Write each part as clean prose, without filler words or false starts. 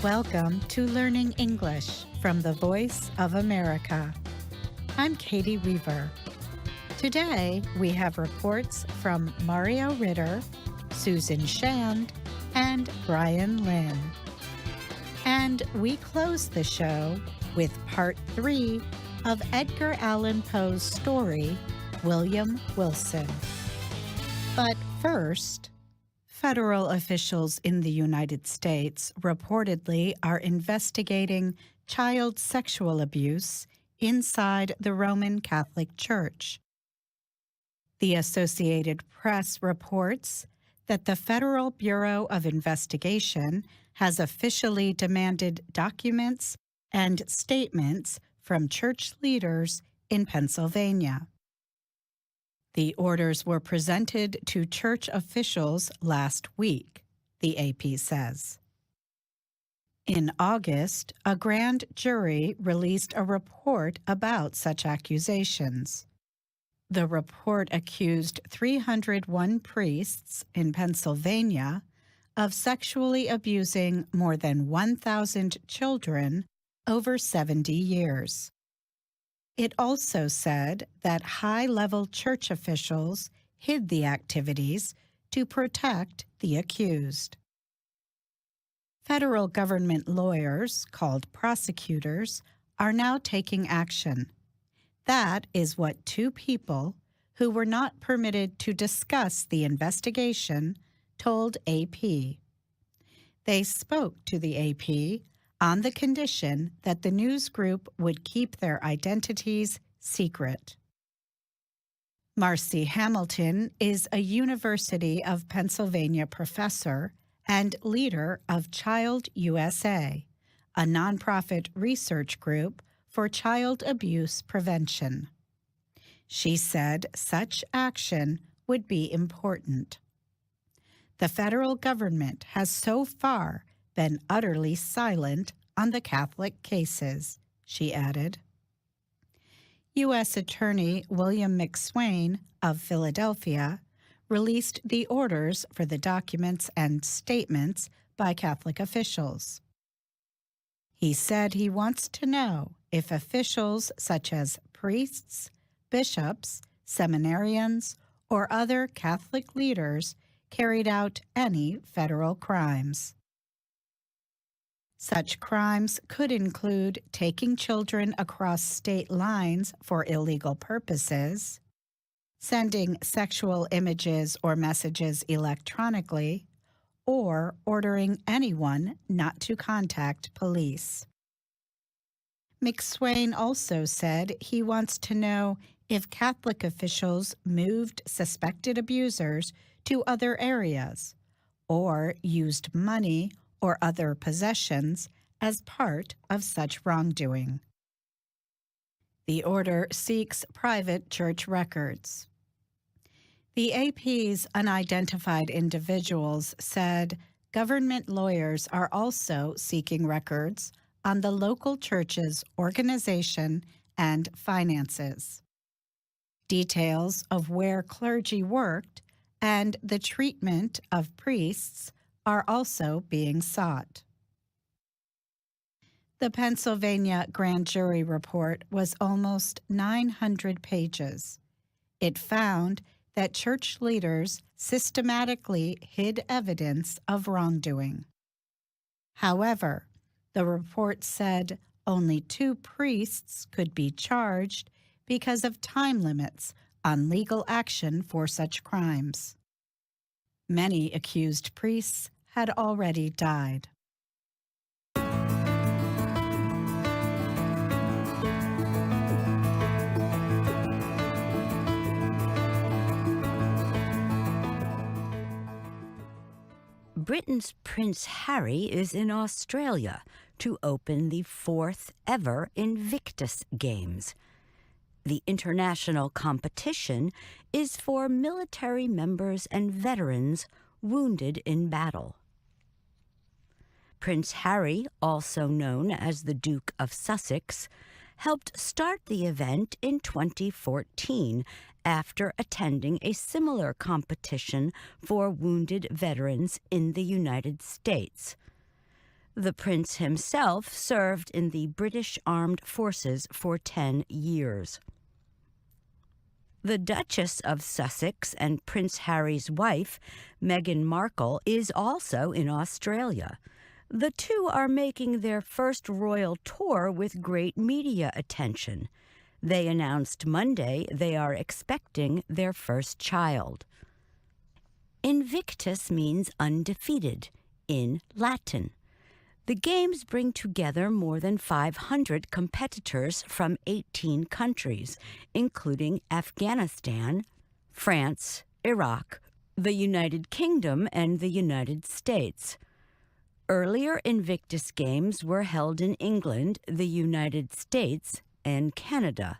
Welcome to Learning English from the Voice of America. I'm Katie Weaver. Today, we have reports from Mario Ritter, Susan Shand, and Brian Lynn. And we close the show with part 3 of Edgar Allan Poe's story, William Wilson. But first, federal officials in the United States reportedly are investigating child sexual abuse inside the Roman Catholic Church. The Associated Press reports that the Federal Bureau of Investigation has officially demanded documents and statements from church leaders in Pennsylvania. The orders were presented to church officials last week, the AP says. In August, a grand jury released a report about such accusations. The report accused 301 priests in Pennsylvania of sexually abusing more than 1,000 children over 70 years. It also said that high-level church officials hid the activities to protect the accused. Federal government lawyers, called prosecutors, are now taking action. That is what two people who were not permitted to discuss the investigation told AP. They spoke to the AP on the condition that the news group would keep their identities secret. Marcy Hamilton is a University of Pennsylvania professor and leader of Child USA, a nonprofit research group for child abuse prevention. She said such action would be important. The federal government has so far been utterly silent on the Catholic cases, she added. U.S. Attorney William McSwain of Philadelphia released the orders for the documents and statements by Catholic officials. He said he wants to know if officials such as priests, bishops, seminarians, or other Catholic leaders carried out any federal crimes. Such crimes could include taking children across state lines for illegal purposes, sending sexual images or messages electronically, or ordering anyone not to contact police. McSwain also said he wants to know if Catholic officials moved suspected abusers to other areas or used money or other possessions as part of such wrongdoing. The order seeks private church records. The AP's unidentified individuals said government lawyers are also seeking records on the local church's organization and finances. Details of where clergy worked and the treatment of priests are also being sought. The Pennsylvania grand jury report was almost 900 pages. It found that church leaders systematically hid evidence of wrongdoing. However, the report said only 2 priests could be charged because of time limits on legal action for such crimes. Many accused priests had already died. Britain's Prince Harry is in Australia to open the 4th ever Invictus Games. The international competition is for military members and veterans wounded in battle. Prince Harry, also known as the Duke of Sussex, helped start the event in 2014 after attending a similar competition for wounded veterans in the United States. The prince himself served in the British Armed Forces for 10 years. The Duchess of Sussex and Prince Harry's wife, Meghan Markle, is also in Australia. The two are making their first royal tour with great media attention. They announced Monday they are expecting their first child. Invictus means undefeated in Latin. The Games bring together more than 500 competitors from 18 countries, including Afghanistan, France, Iraq, the United Kingdom, and the United States. Earlier Invictus Games were held in England, the United States, and Canada.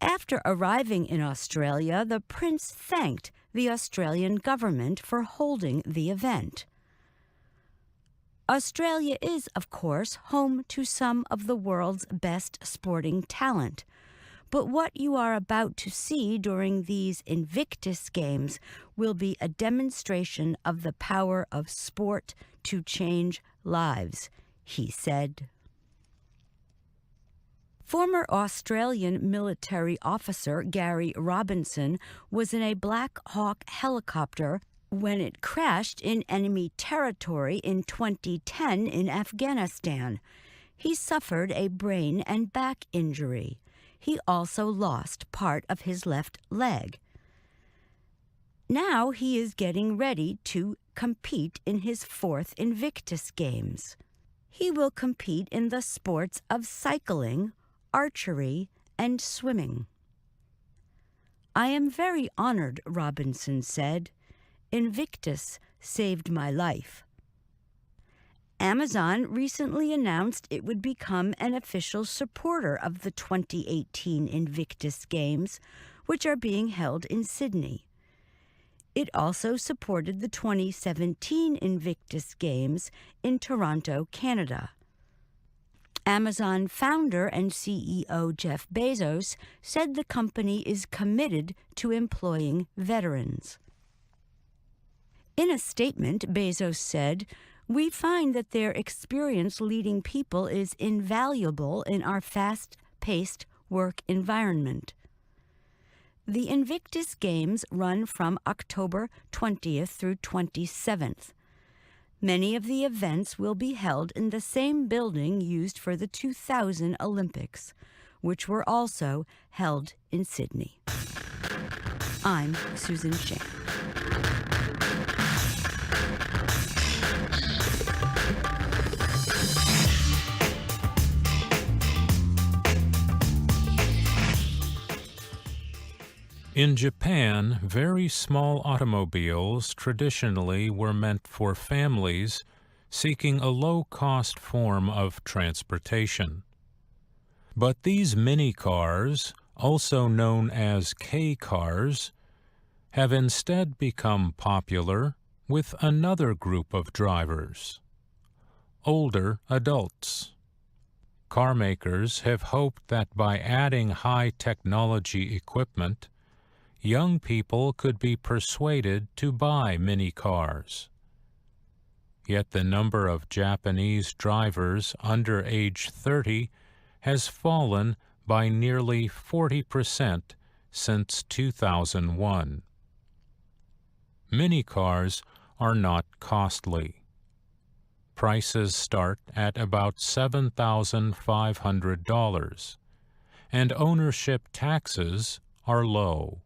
After arriving in Australia, the prince thanked the Australian government for holding the event. Australia is, of course, home to some of the world's best sporting talent. But what you are about to see during these Invictus Games will be a demonstration of the power of sport to change lives, he said. Former Australian military officer Gary Robinson was in a Black Hawk helicopter when it crashed in enemy territory in 2010 in Afghanistan. He suffered a brain and back injury. He also lost part of his left leg. Now he is getting ready to compete in his 4th Invictus Games. He will compete in the sports of cycling, archery, and swimming. I am very honored, Robinson said. Invictus saved my life. Amazon recently announced it would become an official supporter of the 2018 Invictus Games, which are being held in Sydney. It also supported the 2017 Invictus Games in Toronto, Canada. Amazon founder and CEO Jeff Bezos said the company is committed to employing veterans. In a statement, Bezos said, "We find that their experience leading people is invaluable in our fast-paced work environment." The Invictus Games run from October 20th through 27th. Many of the events will be held in the same building used for the 2000 Olympics, which were also held in Sydney. I'm Susan Shane. In Japan, very small automobiles traditionally were meant for families seeking a low-cost form of transportation. But these mini-cars, also known as K-cars, have instead become popular with another group of drivers: older adults. Car makers have hoped that by adding high-technology equipment, young people could be persuaded to buy mini-cars. Yet the number of Japanese drivers under age 30 has fallen by nearly 40% since 2001. Mini-cars are not costly. Prices start at about $7,500, and ownership taxes are low.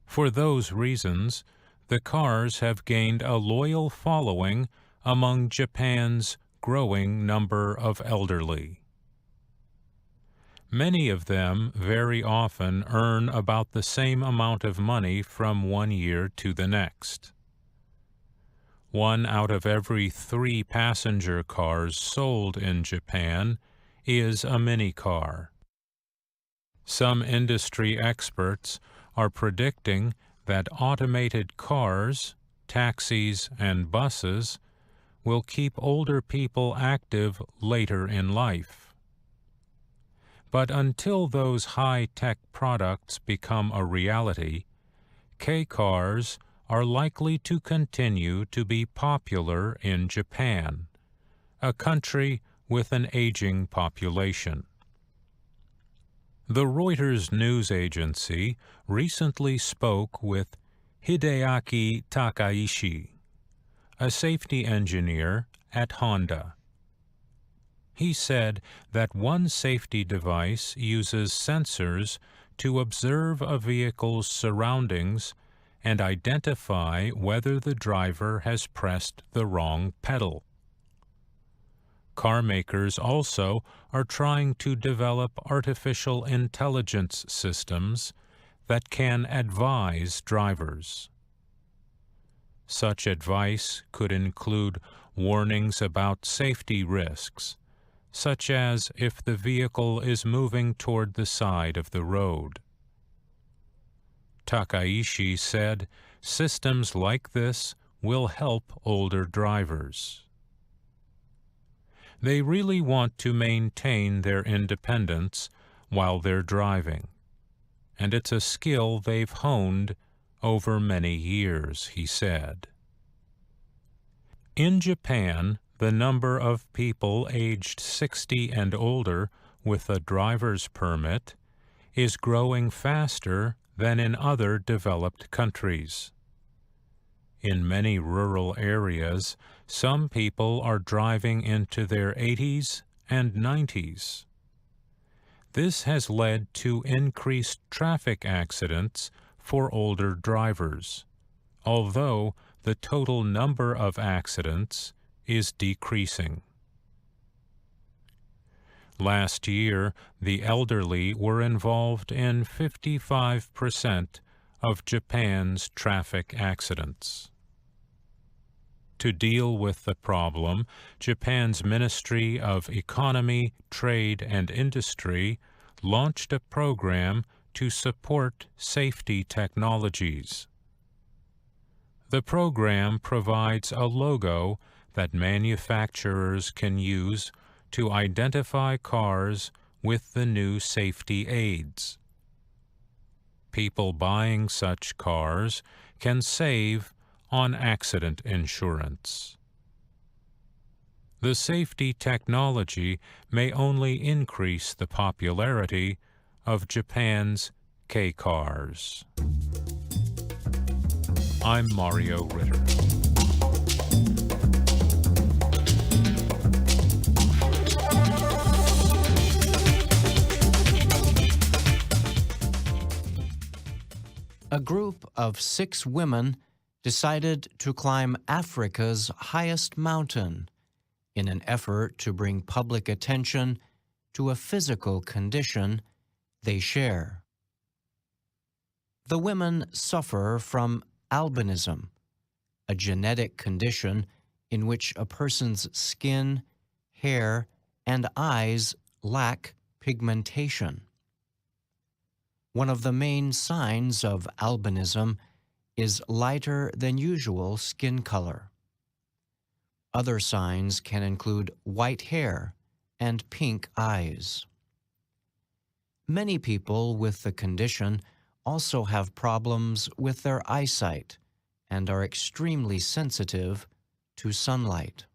For those reasons, the cars have gained a loyal following among Japan's growing number of elderly. Many of them very often earn about the same amount of money from one year to the next. 1 out of every 3 passenger cars sold in Japan is a mini-car. Some industry experts are predicting that automated cars, taxis, and buses will keep older people active later in life. But until those high-tech products become a reality, K-cars are likely to continue to be popular in Japan, a country with an aging population. The Reuters news agency recently spoke with Hideaki Takaishi, a safety engineer at Honda. He said that one safety device uses sensors to observe a vehicle's surroundings and identify whether the driver has pressed the wrong pedal. Car makers also are trying to develop artificial intelligence systems that can advise drivers. Such advice could include warnings about safety risks, such as if the vehicle is moving toward the side of the road. Takaishi said systems like this will help older drivers. They really want to maintain their independence while they're driving, and it's a skill they've honed over many years, he said. In Japan, the number of people aged 60 and older with a driver's permit is growing faster than in other developed countries. In many rural areas, some people are driving into their 80s and 90s. This has led to increased traffic accidents for older drivers, although the total number of accidents is decreasing. Last year, the elderly were involved in 55% of Japan's traffic accidents. To deal with the problem, Japan's Ministry of Economy, Trade, and Industry launched a program to support safety technologies. The program provides a logo that manufacturers can use to identify cars with the new safety aids. People buying such cars can save on accident insurance. The safety technology may only increase the popularity of Japan's K-cars. I'm Mario Ritter. A group of 6 women decided to climb Africa's highest mountain in an effort to bring public attention to a physical condition they share. The women suffer from albinism, a genetic condition in which a person's skin, hair, and eyes lack pigmentation. One of the main signs of albinism is lighter than usual skin color. Other signs can include white hair and pink eyes. Many people with the condition also have problems with their eyesight and are extremely sensitive to sunlight.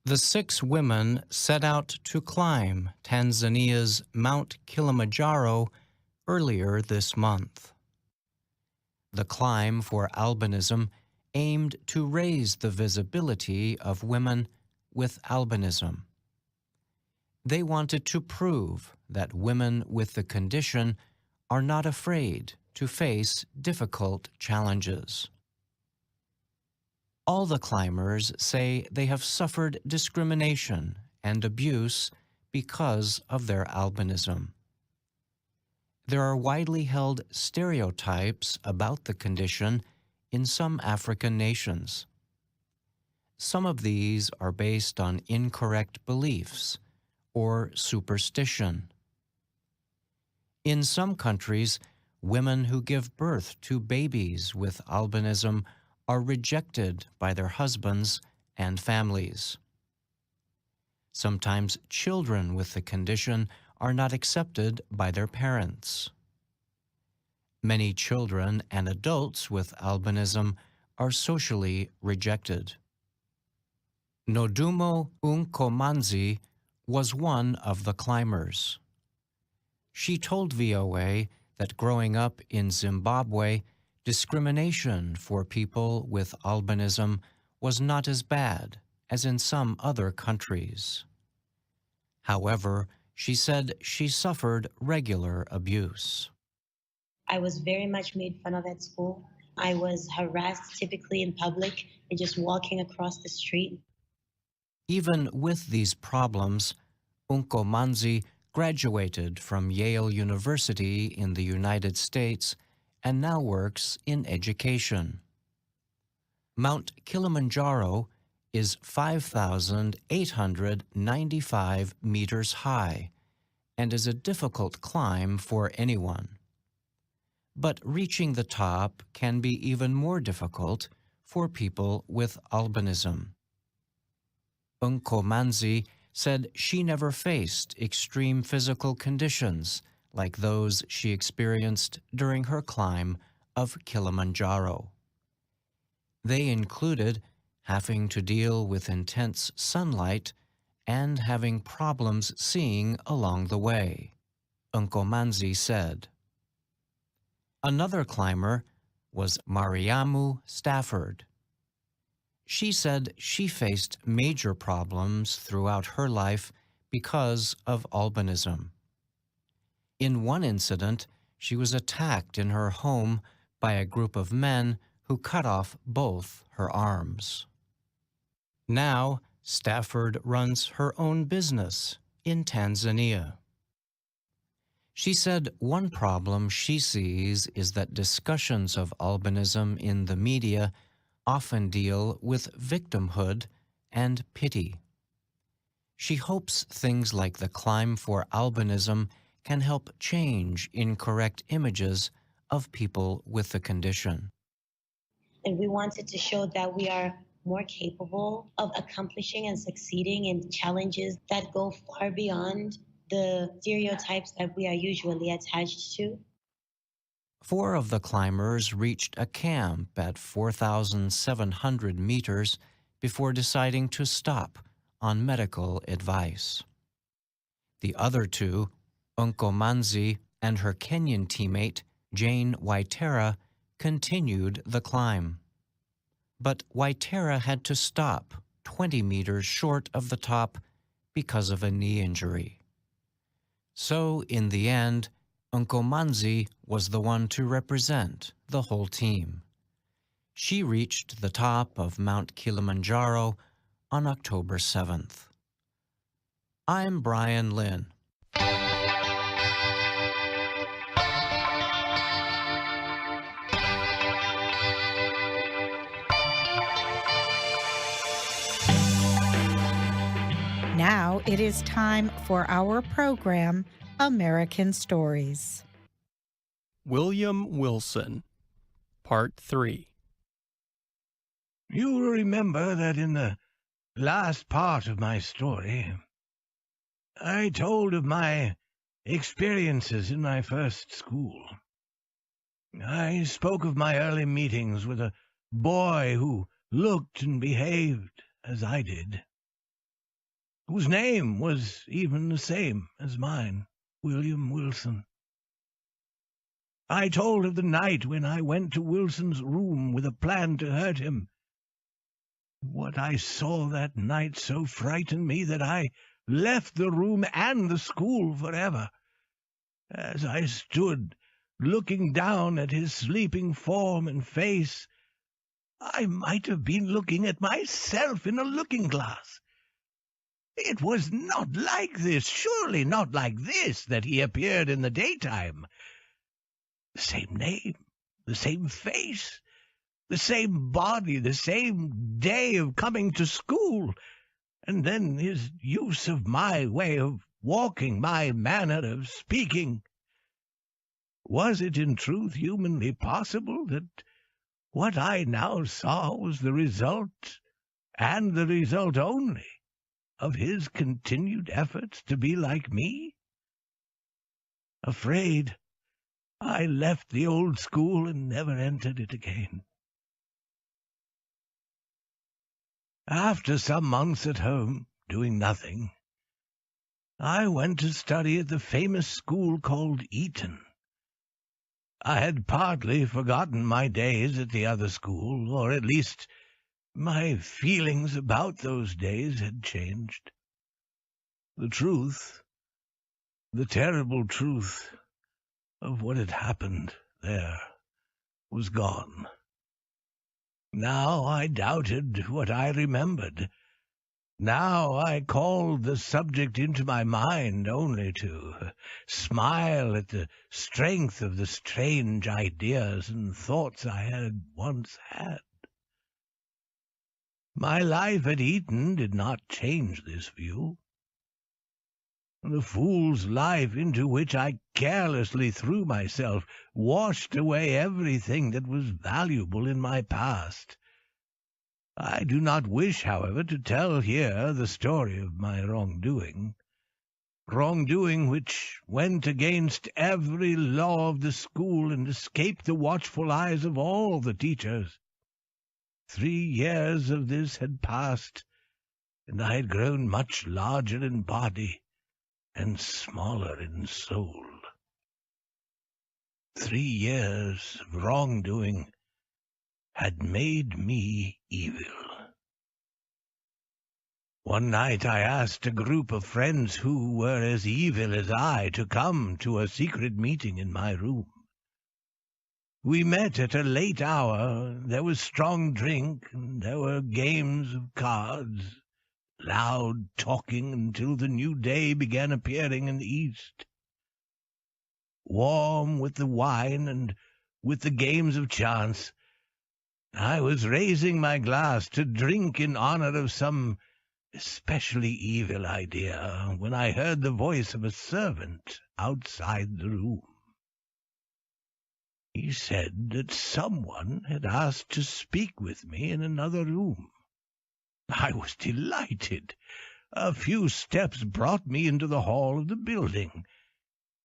The 6 women set out to climb Tanzania's Mount Kilimanjaro earlier this month. The climb for albinism aimed to raise the visibility of women with albinism. They wanted to prove that women with the condition are not afraid to face difficult challenges. All the climbers say they have suffered discrimination and abuse because of their albinism. There are widely held stereotypes about the condition in some African nations. Some of these are based on incorrect beliefs or superstition. In some countries, women who give birth to babies with albinism are rejected by their husbands and families. Sometimes children with the condition are not accepted by their parents. Many children and adults with albinism are socially rejected. Nodumo Unkomanzi was one of the climbers. She told VOA that growing up in Zimbabwe, discrimination for people with albinism was not as bad as in some other countries. However, she said she suffered regular abuse. I was very much made fun of at school. I was harassed typically in public and just walking across the street. Even with these problems, Unkomanzi graduated from Yale University in the United States and now works in education. Mount Kilimanjaro is 5,895 meters high and is a difficult climb for anyone. But reaching the top can be even more difficult for people with albinism. Unkomanzi said she never faced extreme physical conditions like those she experienced during her climb of Kilimanjaro. They included having to deal with intense sunlight and having problems seeing along the way, Unkomanzi said. Another climber was Mariamu Stafford. She said she faced major problems throughout her life because of albinism. In one incident, she was attacked in her home by a group of men who cut off both her arms. Now, Stafford runs her own business in Tanzania. She said one problem she sees is that discussions of albinism in the media often deal with victimhood and pity. She hopes things like the climb for albinism can help change incorrect images of people with the condition. And we wanted to show that we are more capable of accomplishing and succeeding in challenges that go far beyond the stereotypes that we are usually attached to. 4 of the climbers reached a camp at 4,700 meters before deciding to stop on medical advice. The other 2, Unkomanzi and her Kenyan teammate, Jane Waitera, continued the climb. But Waitera had to stop 20 meters short of the top because of a knee injury. So, in the end, Unkomanzi was the one to represent the whole team. She reached the top of Mount Kilimanjaro on October 7th. I'm Brian Lynn. Now it is time for our program, American Stories. William Wilson, Part 3. You will remember that in the last part of my story, I told of my experiences in my first school. I spoke of my early meetings with a boy who looked and behaved as I did, whose name was even the same as mine, William Wilson. I told of the night when I went to Wilson's room with a plan to hurt him. What I saw that night so frightened me that I left the room and the school forever. As I stood looking down at his sleeping form and face, I might have been looking at myself in a looking-glass. It was not like this, surely not like this, that he appeared in the daytime. The same name, the same face, the same body, the same day of coming to school, and then his use of my way of walking, my manner of speaking. Was it in truth humanly possible that what I now saw was the result, and the result only, of his continued efforts to be like me? Afraid, I left the old school and never entered it again. After some months at home, doing nothing, I went to study at the famous school called Eton. I had partly forgotten my days at the other school, or at least my feelings about those days had changed. The truth, the terrible truth of what had happened there, was gone. Now I doubted what I remembered. Now I called the subject into my mind only to smile at the strength of the strange ideas and thoughts I had once had. My life at Eton did not change this view. The fool's life into which I carelessly threw myself washed away everything that was valuable in my past. I do not wish, however, to tell here the story of my wrongdoing which went against every law of the school and escaped the watchful eyes of all the teachers. 3 years of this had passed, and I had grown much larger in body and smaller in soul. 3 years of wrongdoing had made me evil. One night I asked a group of friends who were as evil as I to come to a secret meeting in my room. We met at a late hour. There was strong drink, and there were games of cards, loud talking until the new day began appearing in the east. Warm with the wine and with the games of chance, I was raising my glass to drink in honor of some especially evil idea when I heard the voice of a servant outside the room. He said that someone had asked to speak with me in another room. I was delighted. A few steps brought me into the hall of the building.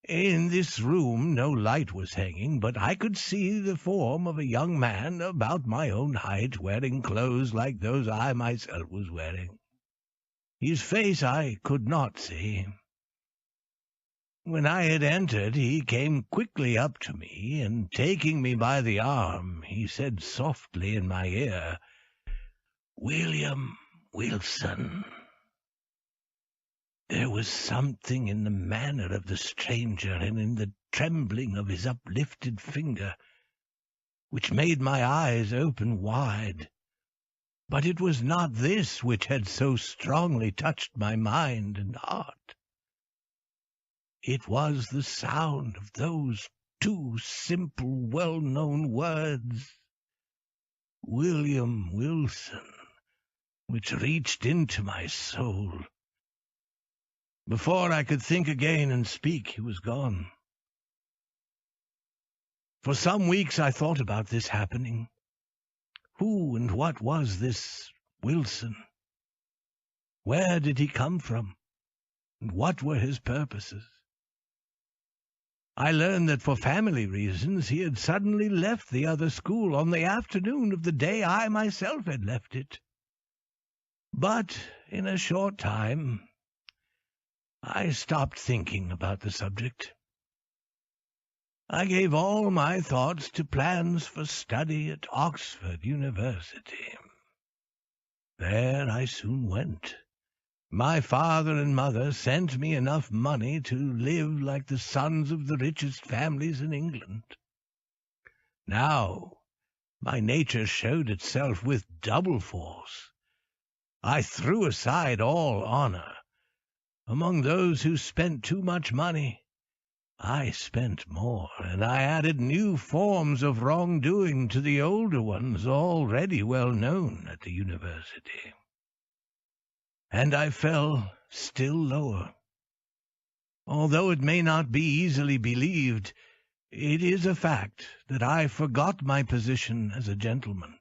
In this room no light was hanging, but I could see the form of a young man about my own height, wearing clothes like those I myself was wearing. His face I could not see. When I had entered, he came quickly up to me, and taking me by the arm, he said softly in my ear, "William Wilson." There was something in the manner of the stranger and in the trembling of his uplifted finger which made my eyes open wide. But it was not this which had so strongly touched my mind and heart. It was the sound of those 2 simple, well-known words, William Wilson, which reached into my soul. Before I could think again and speak, he was gone. For some weeks I thought about this happening. Who and what was this Wilson? Where did he come from? And what were his purposes? I learned that for family reasons he had suddenly left the other school on the afternoon of the day I myself had left it. But in a short time I stopped thinking about the subject. I gave all my thoughts to plans for study at Oxford University. There I soon went. My father and mother sent me enough money to live like the sons of the richest families in England. Now my nature showed itself with double force. I threw aside all honor. Among those who spent too much money, I spent more, and I added new forms of wrongdoing to the older ones already well known at the university. And I fell still lower. Although it may not be easily believed, it is a fact that I forgot my position as a gentleman.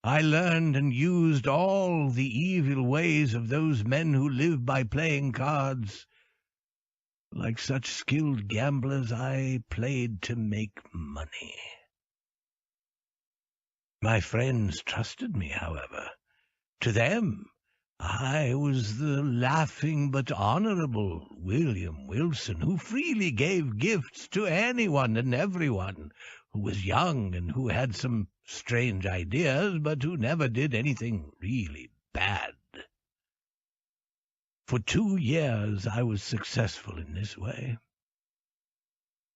I learned and used all the evil ways of those men who live by playing cards. Like such skilled gamblers, I played to make money. My friends trusted me, however. To them, I was the laughing but honorable William Wilson, who freely gave gifts to anyone and everyone who was young and who had some strange ideas, but who never did anything really bad. For 2 years I was successful in this way.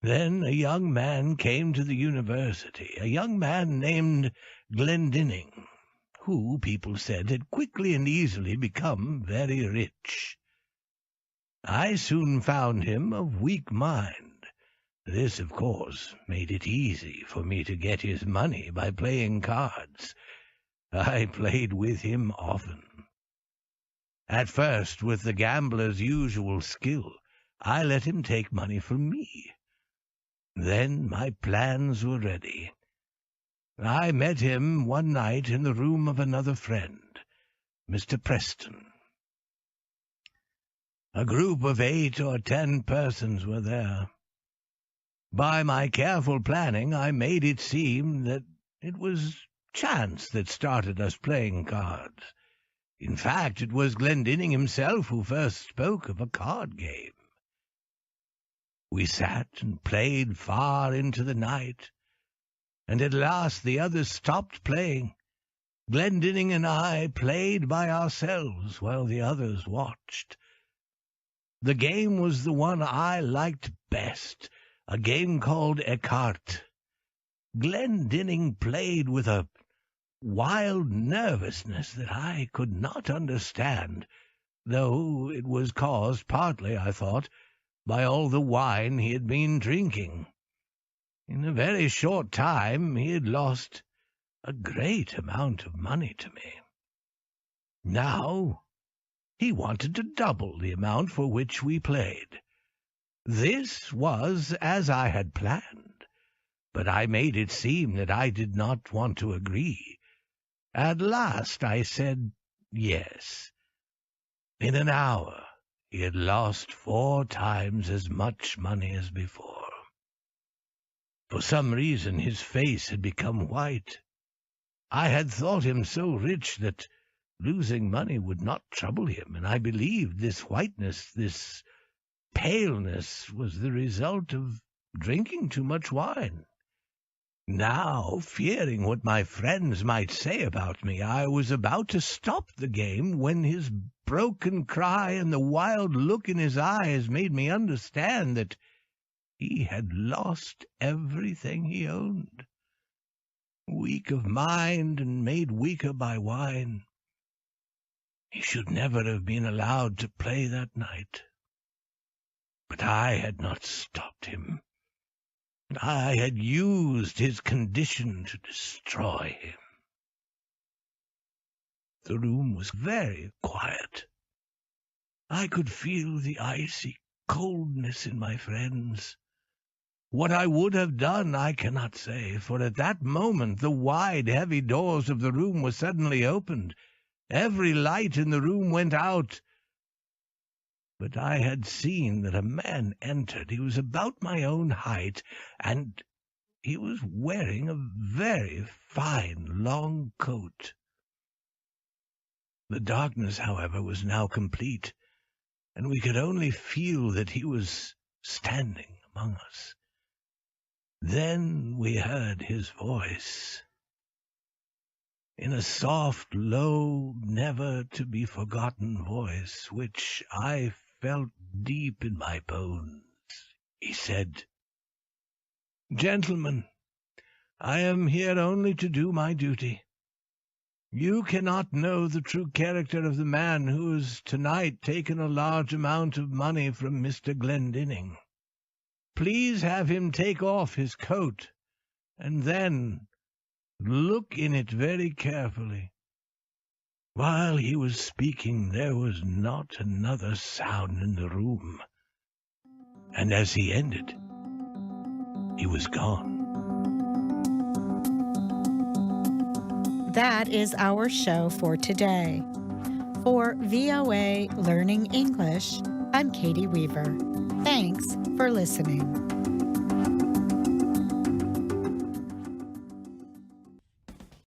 Then a young man came to the university, a young man named Glendinning, who, people said, had quickly and easily become very rich. I soon found him of weak mind. This, of course, made it easy for me to get his money by playing cards. I played with him often. At first, with the gambler's usual skill, I let him take money from me. Then my plans were ready. I met him one night in the room of another friend, Mr. Preston. A group of 8 or 10 persons were there. By my careful planning, I made it seem that it was chance that started us playing cards. In fact, it was Glendinning himself who first spoke of a card game. We sat and played far into the night, and at last the others stopped playing. Glendinning and I played by ourselves while the others watched. The game was the one I liked best, a game called écarté. Glendinning played with a wild nervousness that I could not understand, though it was caused partly, I thought, by all the wine he had been drinking. In a very short time he had lost a great amount of money to me. Now he wanted to double the amount for which we played. This was as I had planned, but I made it seem that I did not want to agree. At last I said yes. In an hour he had lost 4 times as much money as before. For some reason his face had become white. I had thought him so rich that losing money would not trouble him, and I believed this whiteness, this paleness, was the result of drinking too much wine. Now, fearing what my friends might say about me, I was about to stop the game when his broken cry and the wild look in his eyes made me understand that he had lost everything he owned. Weak of mind and made weaker by wine, he should never have been allowed to play that night. But I had not stopped him. I had used his condition to destroy him. The room was very quiet. I could feel the icy coldness in my friends. What I would have done I cannot say, for at that moment the wide, heavy doors of the room were suddenly opened. Every light in the room went out. But I had seen that a man entered. He was about my own height, and he was wearing a very fine long coat. The darkness, however, was now complete, and we could only feel that he was standing among us. Then we heard his voice. In a soft, low, never-to-be-forgotten voice, which I felt deep in my bones, he said, "Gentlemen, I am here only to do my duty. You cannot know the true character of the man who has tonight taken a large amount of money from Mr. Glendinning. Please have him take off his coat, and then look in it very carefully." While he was speaking, there was not another sound in the room, and as he ended, he was gone. That is our show for today. For VOA Learning English, I'm Katie Weaver. Thanks. Thanks for listening.